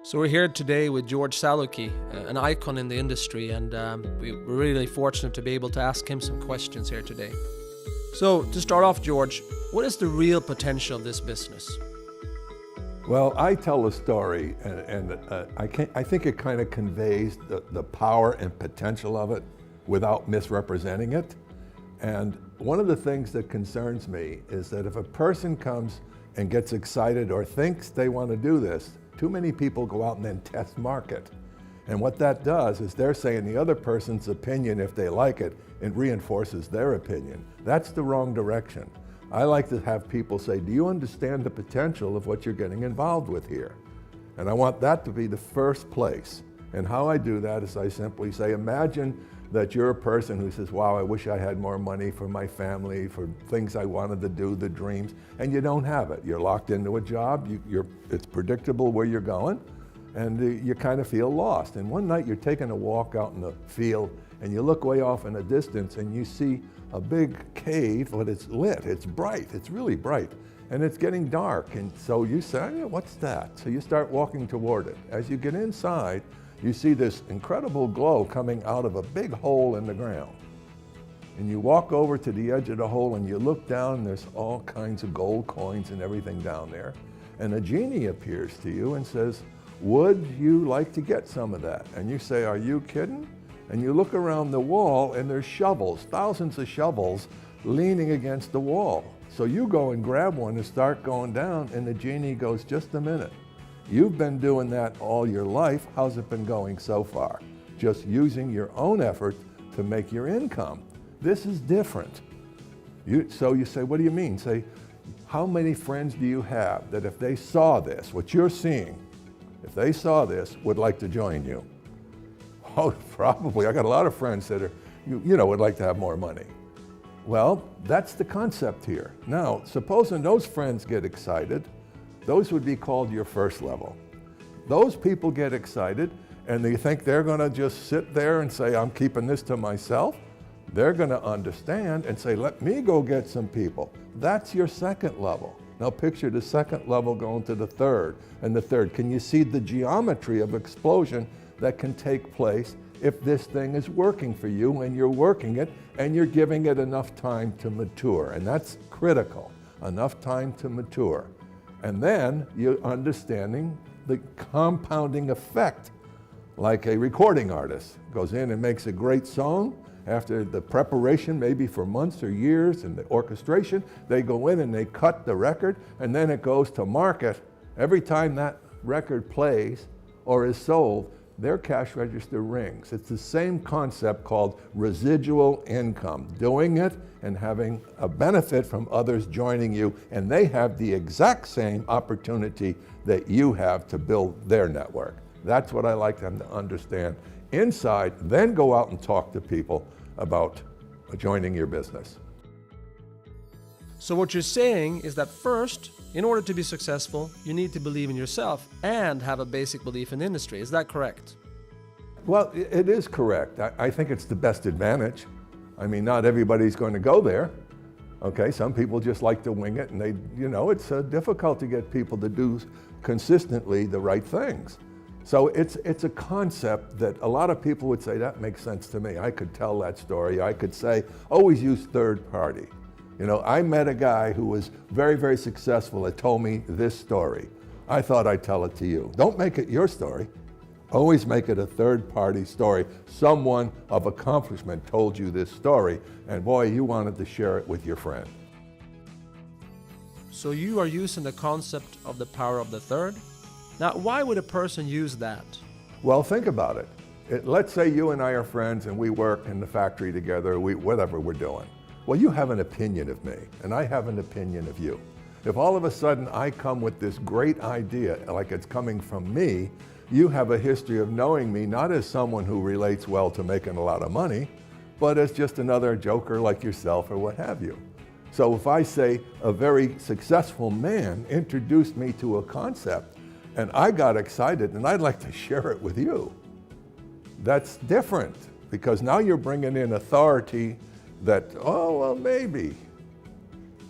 So we're here today with George Zalucki, an icon in the industry, and we're really fortunate to be able to ask him some questions here today. So to start off, George, what is the real potential of this business? Well, I tell a story, and I think it kind of conveys the power and potential of it without misrepresenting it. And one of the things that concerns me is that if a person comes and gets excited or thinks they want to do this, too many people go out and then test market. And what that does is they're saying the other person's opinion, if they like it, it reinforces their opinion. That's the wrong direction. I like to have people say, do you understand the potential of what you're getting involved with here? And I want that to be the first place. And how I do that is I simply say, imagine that you're a person who says, wow, I wish I had more money for my family, for things I wanted to do, the dreams, and you don't have it. You're locked into a job, it's predictable where you're going, and you kind of feel lost. And one night you're taking a walk out in the field, and you look way off in the distance, and you see a big cave, but it's lit, it's bright, it's really bright, and it's getting dark. And so you say, yeah, what's that? So you start walking toward it. As you get inside, you see this incredible glow coming out of a big hole in the ground. And you walk over to the edge of the hole and you look down, and there's all kinds of gold coins and everything down there. And a genie appears to you and says, would you like to get some of that? And you say, are you kidding? And you look around the wall and there's shovels, thousands of shovels leaning against the wall. So you go and grab one and start going down, and the genie goes, just a minute. You've been doing that all your life. How's it been going so far? Just using your own effort to make your income. This is different. So you say, what do you mean? Say, how many friends do you have that if they saw this, what you're seeing, if they saw this, would like to join you? Oh, probably. I got a lot of friends that are, would like to have more money. Well, that's the concept here. Now, supposing those friends get excited, those would be called your first level. Those people get excited and they think they're gonna just sit there and say, I'm keeping this to myself. They're gonna understand and say, let me go get some people. That's your second level. Now picture the second level going to the third and the third. Can you see the geometry of explosion that can take place if this thing is working for you and you're working it and you're giving it enough time to mature? And that's critical, enough time to mature. And then you're understanding the compounding effect, like a recording artist goes in and makes a great song. After the preparation, maybe for months or years, and the orchestration, they go in and they cut the record, and then it goes to market. Every time that record plays or is sold, their cash register rings. It's the same concept called residual income, doing it and having a benefit from others joining you, and they have the exact same opportunity that you have to build their network. That's what I like them to understand inside, then go out and talk to people about joining your business. So what you're saying is that first, in order to be successful, you need to believe in yourself and have a basic belief in the industry. Is that correct? Well, it is correct. I think it's the best advantage. I mean, not everybody's going to go there. Okay, some people just like to wing it, and it's difficult to get people to do consistently the right things. So it's a concept that a lot of people would say, that makes sense to me. I could tell that story. I could say, always use third party. I met a guy who was very, very successful that told me this story. I thought I'd tell it to you. Don't make it your story. Always make it a third-party story. Someone of accomplishment told you this story, and boy, you wanted to share it with your friend. So you are using the concept of the power of the third? Now, why would a person use that? Well, think about it. Let's say you and I are friends and we work in the factory together, whatever we're doing. Well, you have an opinion of me, and I have an opinion of you. If all of a sudden I come with this great idea, like it's coming from me, you have a history of knowing me not as someone who relates well to making a lot of money, but as just another joker like yourself or what have you. So if I say a very successful man introduced me to a concept and I got excited and I'd like to share it with you, that's different, because now you're bringing in authority that, oh, well, maybe.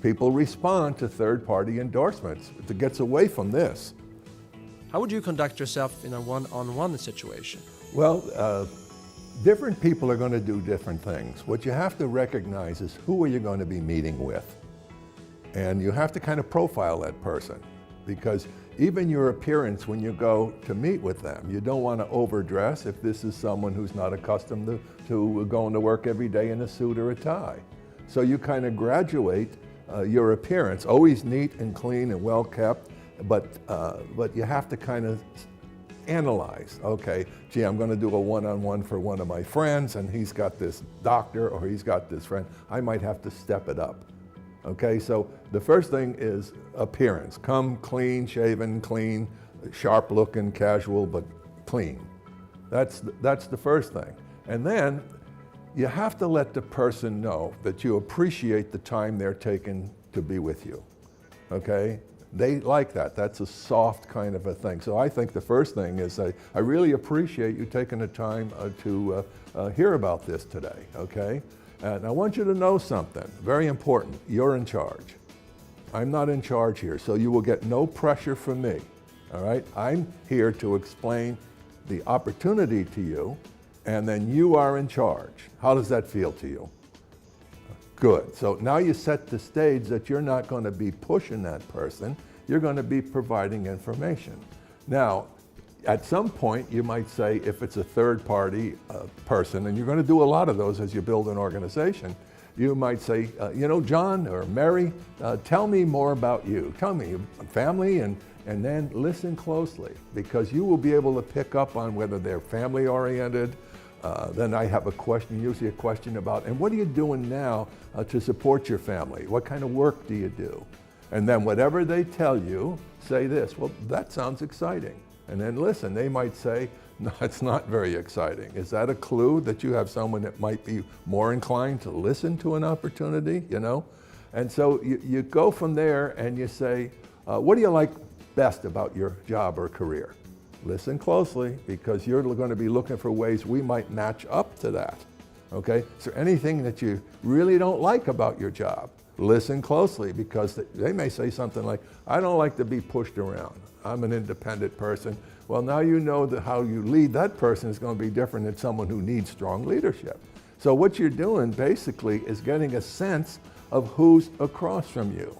People respond to third-party endorsements. It gets away from this. How would you conduct yourself in a one-on-one situation? Well, different people are going to do different things. What you have to recognize is who are you going to be meeting with? And you have to kind of profile that person, because even your appearance when you go to meet with them, you don't want to overdress if this is someone who's not accustomed to going to work every day in a suit or a tie. So you kind of graduate your appearance, always neat and clean and well kept, but you have to kind of analyze, okay, gee, I'm going to do a one-on-one for one of my friends and he's got this doctor or he's got this friend. I might have to step it up. Okay, so the first thing is appearance. Come clean, shaven, clean, sharp looking, casual, but clean. That's the first thing. And then you have to let the person know that you appreciate the time they're taking to be with you. Okay? They like that. That's a soft kind of a thing. So I think the first thing is I really appreciate you taking the time to hear about this today. Okay? And I want you to know something very important. You're in charge. I'm not in charge here, so you will get no pressure from me. All right? I'm here to explain the opportunity to you, and then you are in charge. How does that feel to you? Good. So now you set the stage that you're not going to be pushing that person. You're going to be providing information. Now, at some point, you might say, if it's a third-party person, and you're going to do a lot of those as you build an organization, you might say, you know, John or Mary, tell me more about you. Tell me family, and then listen closely, because you will be able to pick up on whether they're family-oriented. Then I have a question, usually a question about, and what are you doing now to support your family? What kind of work do you do? And then whatever they tell you, say this, well, that sounds exciting. And then listen, they might say, no, it's not very exciting. Is that a clue that you have someone that might be more inclined to listen to an opportunity, you know? And so you go from there and you say, what do you like best about your job or career? Listen closely, because you're going to be looking for ways we might match up to that, okay? Is there anything that you really don't like about your job? Listen closely, because they may say something like, I don't like to be pushed around. I'm an independent person. Well, now you know that how you lead that person is going to be different than someone who needs strong leadership. So what you're doing basically is getting a sense of who's across from you.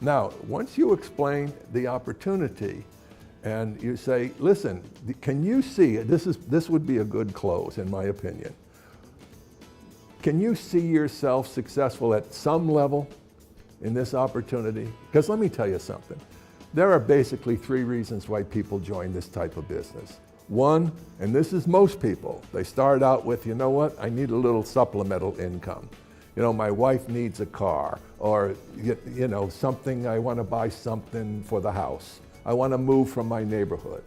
Now, once you explain the opportunity and you say, listen, can you see, this would be a good close in my opinion. Can you see yourself successful at some level in this opportunity? Because let me tell you something. There are basically three reasons why people join this type of business. One, and this is most people, they start out with, you know what, I need a little supplemental income. You know, my wife needs a car, or, you know, something, I want to buy something for the house. I want to move from my neighborhood.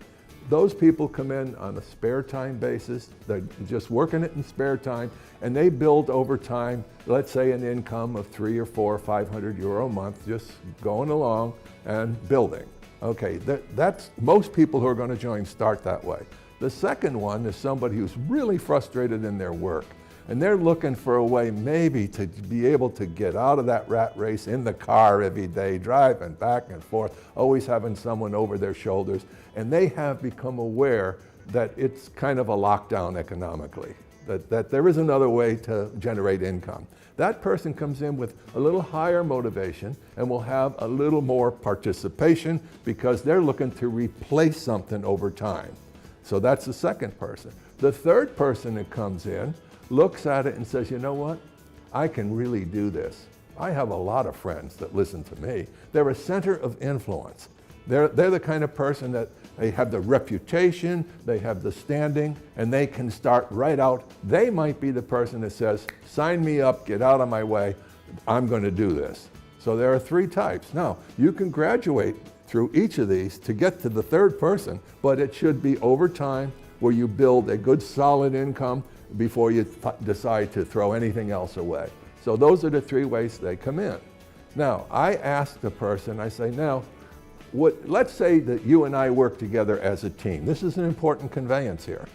Those people come in on a spare time basis. They're just working it in spare time, and they build over time, let's say an income of 300 or 400 or 500 euro a month, just going along and building. Okay, that's most people who are going to join start that way. The second one is somebody who's really frustrated in their work, and they're looking for a way maybe to be able to get out of that rat race in the car every day, driving back and forth, always having someone over their shoulders, and they have become aware that it's kind of a lockdown economically, that there is another way to generate income. That person comes in with a little higher motivation and will have a little more participation because they're looking to replace something over time. So that's the second person. The third person that comes in looks at it and says, you know what, I can really do this. I have a lot of friends that listen to me. They're a center of influence. They're the kind of person that they have the reputation, they have the standing, and they can start right out. They might be the person that says, sign me up, get out of my way, I'm going to do this. So there are three types. Now, you can graduate through each of these to get to the third person, but it should be over time where you build a good solid income before you decide to throw anything else away. So those are the three ways they come in. Now, I ask the person, I say, now, let's say that you and I work together as a team. This is an important conveyance here.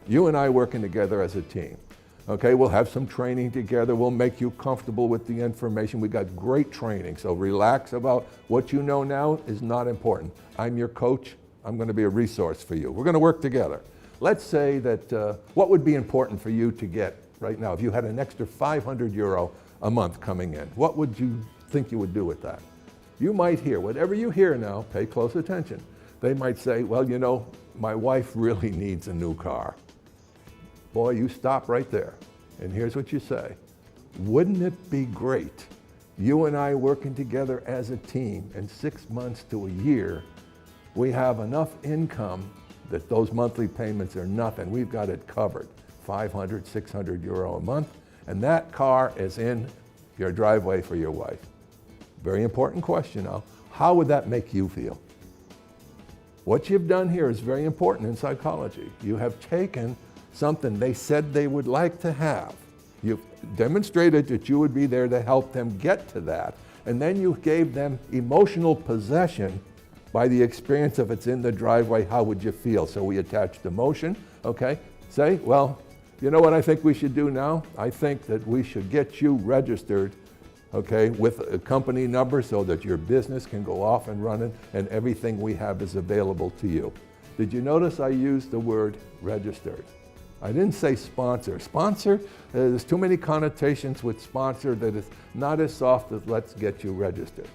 You and I working together as a team. Okay, we'll have some training together. We'll make you comfortable with the information. We got great training, so relax about what you know now is not important. I'm your coach. I'm going to be a resource for you. We're going to work together. Let's say that what would be important for you to get right now if you had an extra 500 euro a month coming in? What would you think you would do with that? You might hear, whatever you hear now, pay close attention. They might say, well, you know, my wife really needs a new car. Boy, you stop right there. And here's what you say. Wouldn't it be great, you and I working together as a team, in 6 months to a year, we have enough income that those monthly payments are nothing. We've got it covered, 500, 600 euro a month, and that car is in your driveway for your wife. Very important question now. How would that make you feel? What you've done here is very important in psychology. You have taken something they said they would like to have. You've demonstrated that you would be there to help them get to that. And then you gave them emotional possession by the experience of it's in the driveway. How would you feel? So we attached emotion, okay? Say, well, you know what I think we should do now? I think that we should get you registered, okay, with a company number so that your business can go off and running and everything we have is available to you. Did you notice I used the word registered? I didn't say sponsor. Sponsor, there's too many connotations with sponsor that it's not as soft as let's get you registered.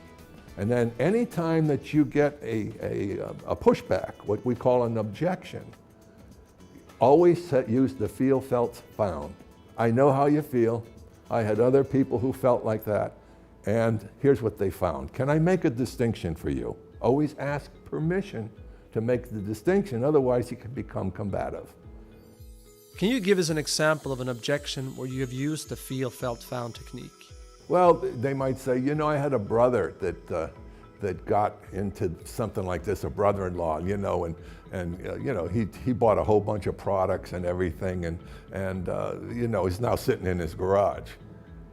And then any time that you get a pushback, what we call an objection, always use the feel, felt, found. I know how you feel. I had other people who felt like that. And here's what they found. Can I make a distinction for you? Always ask permission to make the distinction. Otherwise, you can become combative. Can you give us an example of an objection where you have used the feel, felt, found technique? Well, they might say, you know, I had a brother that got into something like this, a brother-in-law, you know, and you know, he bought a whole bunch of products and everything, and you know, he's now sitting in his garage.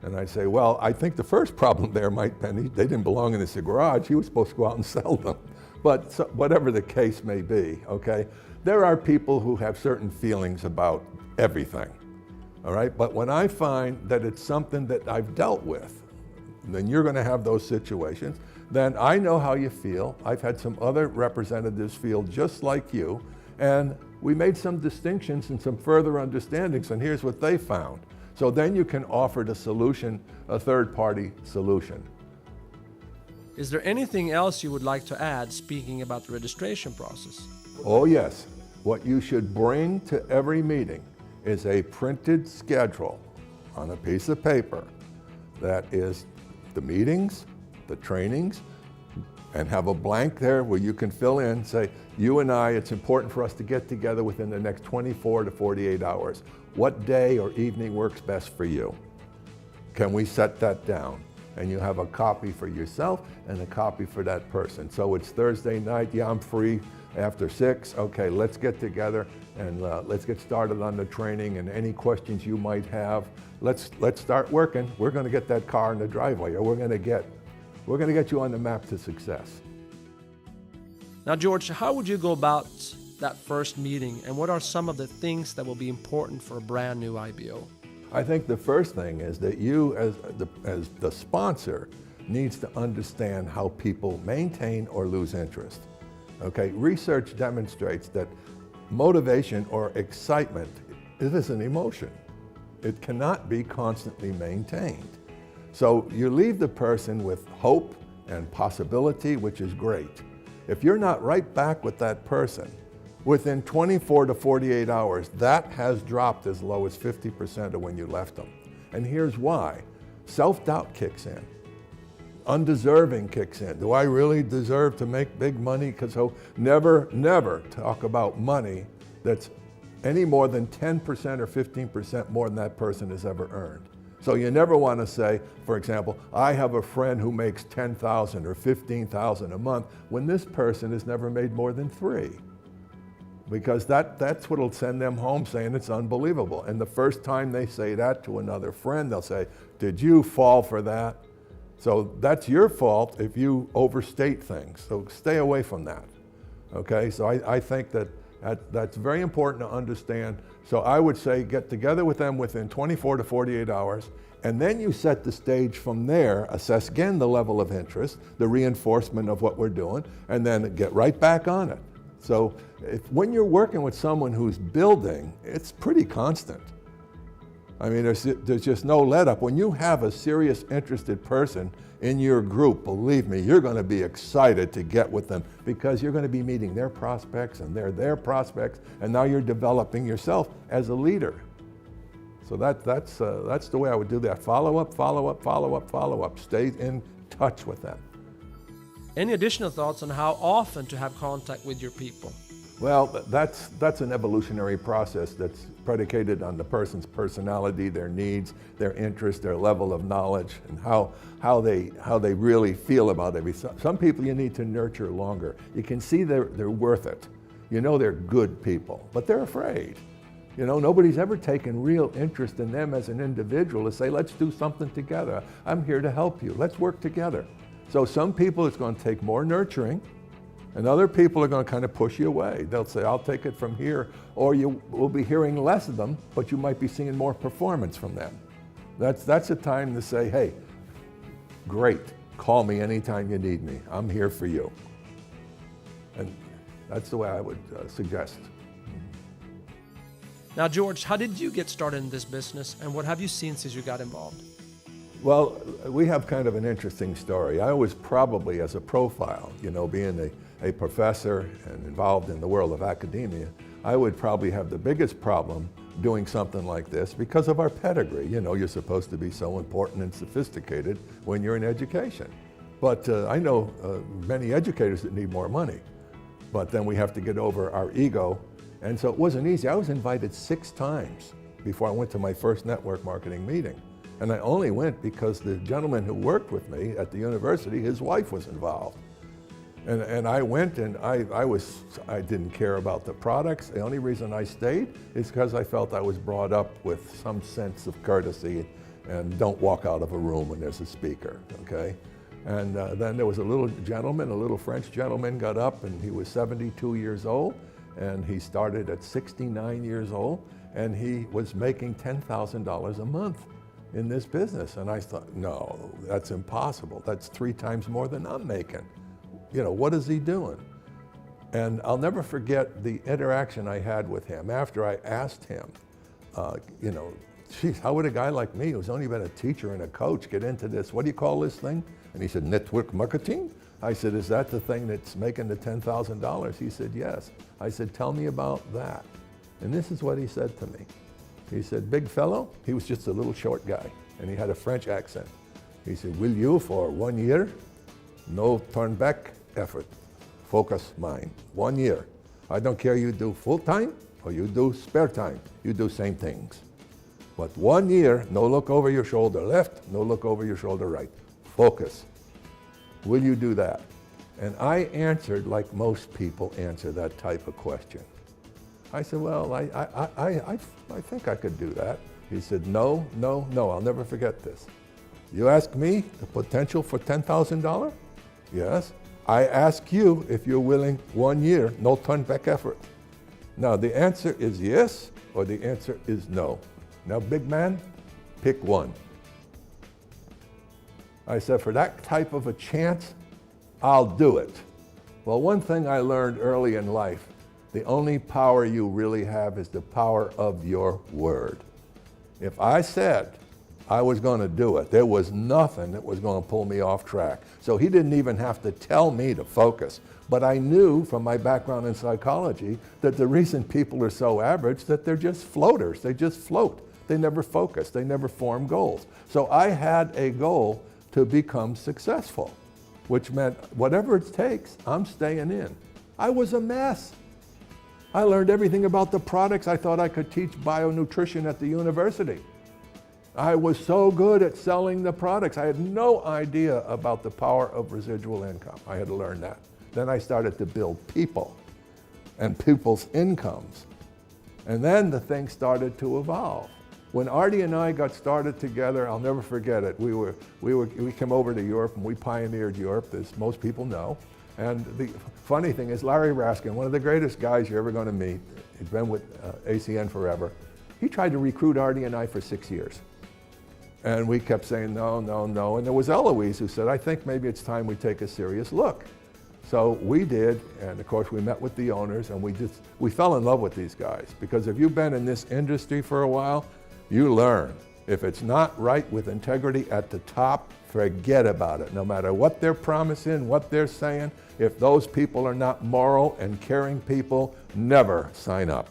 And I say, well, I think the first problem there might be they didn't belong in his garage. He was supposed to go out and sell them. But so, whatever the case may be, okay, there are people who have certain feelings about everything. All right, but when I find that it's something that I've dealt with, then you're going to have those situations. Then I know how you feel. I've had some other representatives feel just like you, and we made some distinctions and some further understandings, and here's what they found. So then you can offer the solution, a third-party solution. Is there anything else you would like to add speaking about the registration process? Oh yes, what you should bring to every meeting is a printed schedule on a piece of paper that is the meetings, the trainings, and have a blank there where you can fill in, say, you and I, it's important for us to get together within the next 24 to 48 hours. What day or evening works best for you? Can we set that down? And you have a copy for yourself and a copy for that person. So it's Thursday night, yeah, I'm free after 6. Okay, let's get together and let's get started on the training, and any questions you might have, let's start working. We're going to get that car in the driveway, or we're going to get you on the map to success. Now, George, how would you go about that first meeting, and what are some of the things that will be important for a brand new IBO? I think the first thing is that you, as the sponsor, needs to understand how people maintain or lose interest. Okay, research demonstrates that motivation or excitement is an emotion. It cannot be constantly maintained. So you leave the person with hope and possibility, which is great. If you're not right back with that person, within 24 to 48 hours, that has dropped as low as 50% of when you left them. And here's why. Self-doubt kicks in. Undeserving kicks in. Do I really deserve to make big money? Because never talk about money that's any more than 10% or 15% more than that person has ever earned. So you never want to say, for example, I have a friend who makes $10,000 or $15,000 a month when this person has never made more than $3,000. Because that's what'll send them home saying it's unbelievable. And the first time they say that to another friend, they'll say, did you fall for that? So that's your fault if you overstate things. So stay away from that. Okay, so I think that's very important to understand. So I would say get together with them within 24 to 48 hours, and then you set the stage from there, assess again the level of interest, the reinforcement of what we're doing, and then get right back on it. So when you're working with someone who's building, it's pretty constant. I mean, there's just no let up. When you have a serious interested person in your group, believe me, you're going to be excited to get with them because you're going to be meeting their prospects and they're their prospects, and now you're developing yourself as a leader. So that's the way I would do that. Follow up, follow up, follow up, follow up. Stay in touch with them. Any additional thoughts on how often to have contact with your people? Well, that's an evolutionary process that's predicated on the person's personality, their needs, their interests, their level of knowledge, and how they really feel about everything. Some people you need to nurture longer. You can see they're worth it. You know they're good people, but they're afraid. You know, nobody's ever taken real interest in them as an individual to say, let's do something together. I'm here to help you. Let's work together. So some people it's going to take more nurturing, and other people are going to kind of push you away. They'll say, I'll take it from here, or you will be hearing less of them, but you might be seeing more performance from them. That's a time to say, hey, great, call me anytime you need me. I'm here for you. And that's the way I would suggest. Now, George, how did you get started in this business, and what have you seen since you got involved? Well, we have kind of an interesting story. I was probably, as a profile, you know, being a professor and involved in the world of academia, I would probably have the biggest problem doing something like this because of our pedigree. You know, you're supposed to be so important and sophisticated when you're in education. But I know many educators that need more money. But then we have to get over our ego. And so it wasn't easy. I was invited 6 times before I went to my first network marketing meeting. And I only went because the gentleman who worked with me at the university, his wife was involved. And I went, and I didn't care about the products. The only reason I stayed is because I felt I was brought up with some sense of courtesy and don't walk out of a room when there's a speaker, okay? And then there was a little gentleman, a little French gentleman got up, and he was 72 years old, and he started at 69 years old, and he was making $10,000 a month in this business. And I thought, no, that's impossible. That's 3 times more than I'm making. You know, what is he doing? And I'll never forget the interaction I had with him after I asked him, you know, geez, how would a guy like me, who's only been a teacher and a coach, get into this? What do you call this thing? And he said, network marketing? I said, is that the thing that's making the $10,000? He said, yes. I said, tell me about that. And this is what he said to me. He said, big fellow, he was just a little short guy, and he had a French accent. He said, will you, for 1 year, no turn back effort, focus mind, 1 year. I don't care you do full time or you do spare time, you do same things. But 1 year, no look over your shoulder left, no look over your shoulder right, focus. Will you do that? And I answered like most people answer that type of question. I said, well, I think I could do that. He said, no, no, no, I'll never forget this. You ask me the potential for $10,000? Yes. I ask you if you're willing 1 year, no turn back effort. Now the answer is yes, or the answer is no. Now big man, pick one. I said, for that type of a chance, I'll do it. Well, one thing I learned early in life, the only power you really have is the power of your word. If I said I was going to do it, there was nothing that was going to pull me off track. So he didn't even have to tell me to focus. But I knew from my background in psychology that the reason people are so average that they're just floaters. They just float. They never focus. They never form goals. So I had a goal to become successful, which meant whatever it takes, I'm staying in. I was a mess. I learned everything about the products. I thought I could teach bionutrition at the university. I was so good at selling the products. I had no idea about the power of residual income. I had to learn that. Then I started to build people and people's incomes. And then the thing started to evolve. When Artie and I got started together, I'll never forget it. We came over to Europe and we pioneered Europe, as most people know. And the funny thing is, Larry Raskin, one of the greatest guys you're ever going to meet, he's been with ACN forever, he tried to recruit Artie and I for 6 years. And we kept saying no, no, no. And there was Eloise who said, I think maybe it's time we take a serious look. So we did, and of course we met with the owners, and we fell in love with these guys, because if you've been in this industry for a while, you learn. If it's not right with integrity at the top, forget about it. No matter what they're promising, what they're saying, if those people are not moral and caring people, never sign up.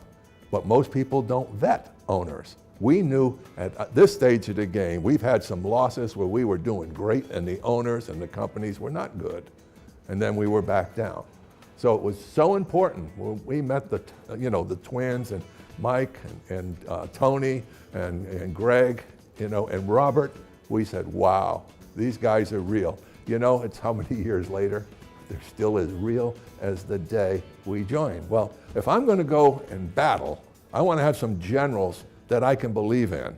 But most people don't vet owners. We knew at this stage of the game, we've had some losses where we were doing great and the owners and the companies were not good. And then we were back down. So it was so important when we met the twins and Mike and Tony and Greg, and Robert. We said, wow, these guys are real. It's how many years later? They're still as real as the day we joined. Well, if I'm going to go and battle, I want to have some generals that I can believe in.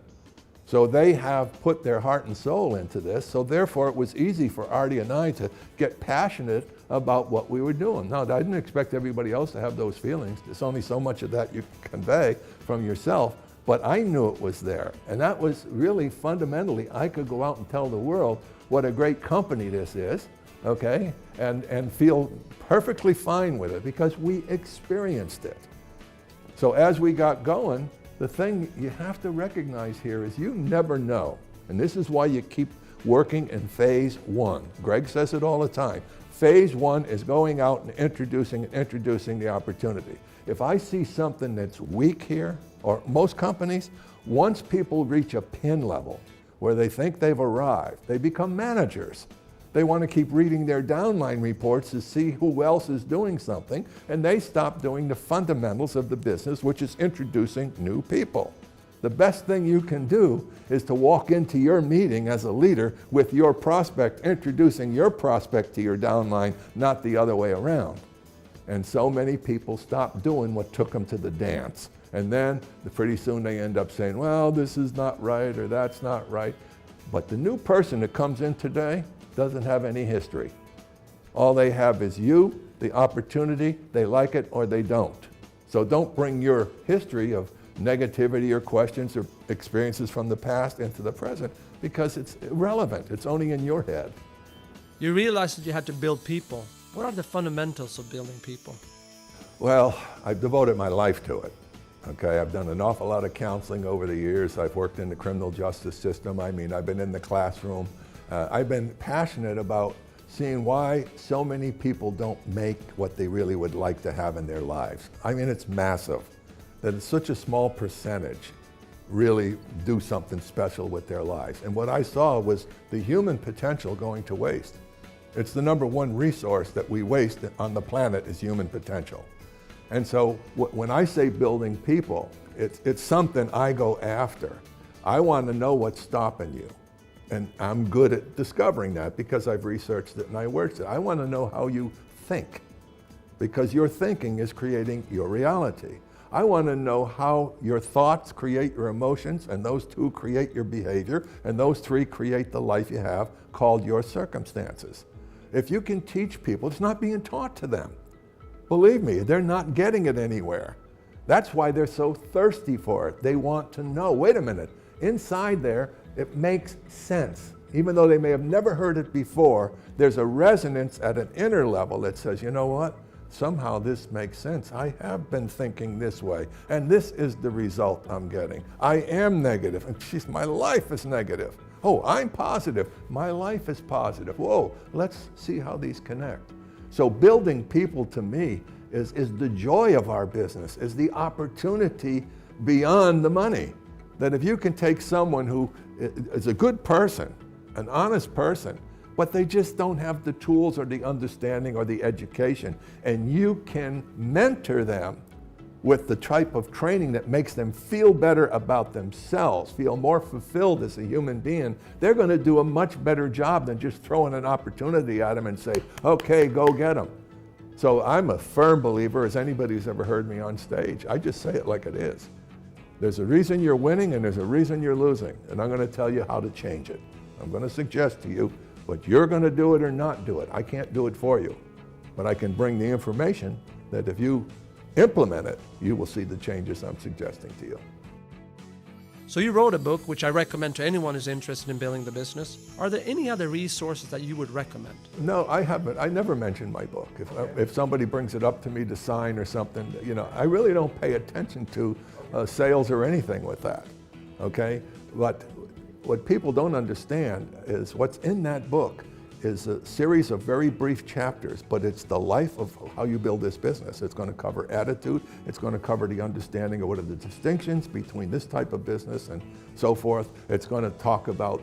So they have put their heart and soul into this, so therefore it was easy for Artie and I to get passionate about what we were doing. Now, I didn't expect everybody else to have those feelings. There's only so much of that you can convey from yourself, but I knew it was there. And that was really fundamentally, I could go out and tell the world what a great company this is, okay, and feel perfectly fine with it because we experienced it. So as we got going, the thing you have to recognize here is you never know. And this is why you keep working in phase one. Greg says it all the time. Phase one is going out and introducing the opportunity. If I see something that's weak here, or most companies, once people reach a pin level where they think they've arrived, they become managers. They want to keep reading their downline reports to see who else is doing something, and they stop doing the fundamentals of the business, which is introducing new people. The best thing you can do is to walk into your meeting as a leader with your prospect, introducing your prospect to your downline, not the other way around. And so many people stop doing what took them to the dance. And then pretty soon they end up saying, well, this is not right or that's not right. But the new person that comes in today doesn't have any history. All they have is you, the opportunity, they like it or they don't. So don't bring your history of negativity or questions or experiences from the past into the present because it's irrelevant. It's only in your head. You realized that you had to build people. What are the fundamentals of building people? Well, I've devoted my life to it. Okay, I've done an awful lot of counseling over the years. I've worked in the criminal justice system. I've been in the classroom. I've been passionate about seeing why so many people don't make what they really would like to have in their lives. It's massive that it's such a small percentage really do something special with their lives. And what I saw was the human potential going to waste. It's the number one resource that we waste on the planet is human potential. And so when I say building people, it's something I go after. I want to know what's stopping you. And I'm good at discovering that because I've researched it and I worked it. I want to know how you think because your thinking is creating your reality. I want to know how your thoughts create your emotions and those two create your behavior and those three create the life you have called your circumstances. If you can teach people, it's not being taught to them. Believe me, they're not getting it anywhere. That's why they're so thirsty for it. They want to know, wait a minute, inside there, it makes sense. Even though they may have never heard it before, there's a resonance at an inner level that says, you know what? Somehow this makes sense. I have been thinking this way, and this is the result I'm getting. I am negative, and my life is negative. Oh, I'm positive. My life is positive. Whoa, let's see how these connect. So building people to me is the joy of our business, is the opportunity beyond the money. That if you can take someone who is a good person, an honest person, but they just don't have the tools or the understanding or the education, and you can mentor them with the type of training that makes them feel better about themselves, feel more fulfilled as a human being, they're going to do a much better job than just throwing an opportunity at them and say, okay, go get them. So I'm a firm believer, as anybody who's ever heard me on stage, I just say it like it is. There's a reason you're winning and there's a reason you're losing, and I'm going to tell you how to change it. I'm going to suggest to you, but you're going to do it or not do it. I can't do it for you, but I can bring the information that if you implement it, you will see the changes I'm suggesting to you. So you wrote a book, which I recommend to anyone who's interested in building the business. Are there any other resources that you would recommend? No, I haven't. I never mentioned my book. If somebody brings it up to me to sign or something, I really don't pay attention to sales or anything with that, okay? But what people don't understand is what's in that book is a series of very brief chapters, but it's the life of how you build this business. It's going to cover attitude. It's going to cover the understanding of what are the distinctions between this type of business and so forth. It's going to talk about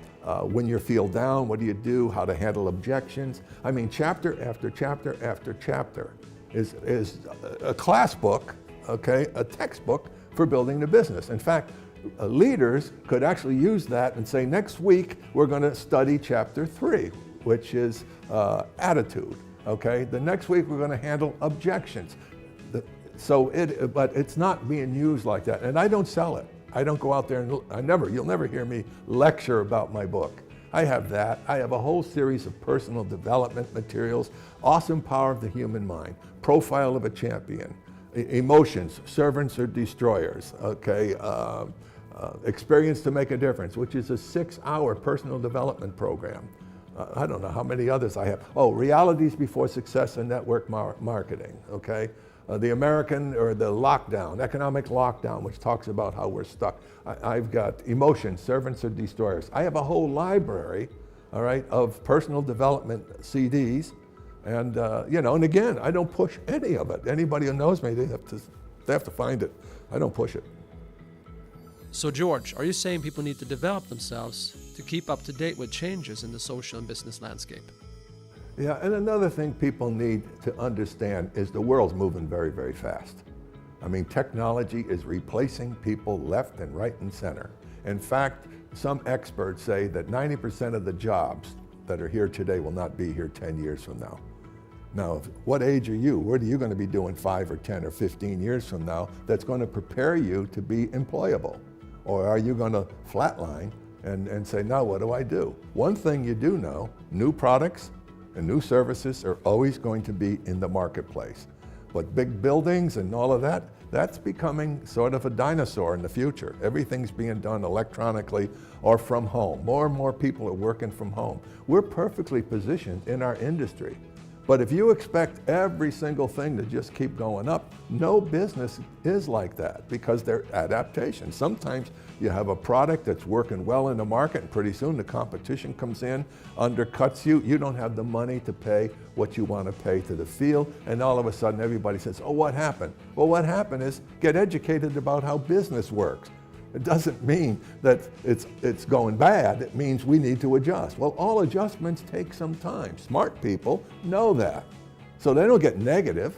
when you feel down, what do you do, how to handle objections. I mean, chapter after chapter after chapter is a class book, okay, a textbook for building the business. In fact, leaders could actually use that and say, next week we're going to study chapter 3. Which is attitude, okay? The next week we're going to handle objections. But it's not being used like that, and I don't sell it. I don't go out there and you'll never hear me lecture about my book. I have that. I have a whole series of personal development materials, Awesome Power of the Human Mind, Profile of a Champion, Emotions, Servants or Destroyers, okay? Experience to Make a Difference, which is a 6-hour personal development program. I don't know how many others I have. Oh, Realities Before Success and Network Marketing, okay? The American or the lockdown, economic lockdown, which talks about how we're stuck. I've got Emotions, Servants or Destroyers. I have a whole library, all right, of personal development CDs. And, and again, I don't push any of it. Anybody who knows me, they have to find it. I don't push it. So George, are you saying people need to develop themselves to keep up to date with changes in the social and business landscape? Yeah, and another thing people need to understand is the world's moving very, very fast. I mean, technology is replacing people left and right and center. In fact, some experts say that 90% of the jobs that are here today will not be here 10 years from now. Now, what age are you? What are you going to be doing 5 or 10 or 15 years from now that's going to prepare you to be employable? Or are you going to flatline and say, now what do I do? One thing you do know, new products and new services are always going to be in the marketplace. But big buildings and all of that, that's becoming sort of a dinosaur in the future. Everything's being done electronically or from home. More and more people are working from home. We're perfectly positioned in our industry. But if you expect every single thing to just keep going up, no business is like that because they're adaptations. Sometimes you have a product that's working well in the market and pretty soon the competition comes in, undercuts you. You don't have the money to pay what you want to pay to the field, and all of a sudden everybody says, oh, what happened? Well, what happened is get educated about how business works. It doesn't mean that it's going bad. It means we need to adjust. Well, all adjustments take some time. Smart people know that. So they don't get negative.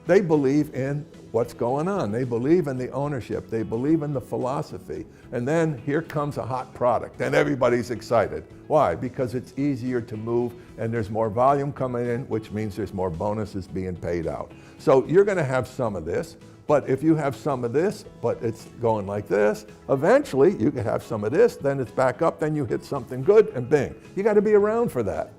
They believe in what's going on. They believe in the ownership. They believe in the philosophy. And then here comes a hot product and everybody's excited. Why? Because it's easier to move and there's more volume coming in, which means there's more bonuses being paid out. So you're going to have some of this. But if you have some of this, but it's going like this, eventually you can have some of this, then it's back up, then you hit something good, and bing. You got to be around for that.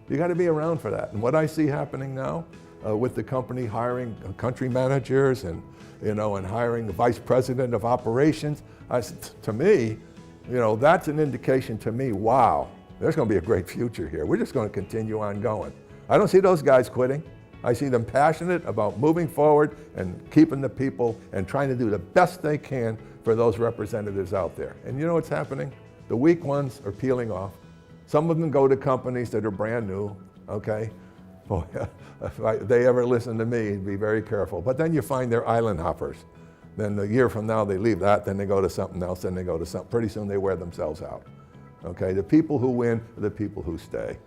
You got to be around for that. And what I see happening now with the company hiring country managers and hiring the vice president of operations, to me, that's an indication to me, wow, there's going to be a great future here. We're just going to continue on going. I don't see those guys quitting. I see them passionate about moving forward and keeping the people and trying to do the best they can for those representatives out there. And you know what's happening? The weak ones are peeling off. Some of them go to companies that are brand new, okay? Boy, if they ever listen to me, be very careful. But then you find they're island hoppers. Then a year from now they leave that, then they go to something else, then they go to something. Pretty soon they wear themselves out, okay? The people who win are the people who stay.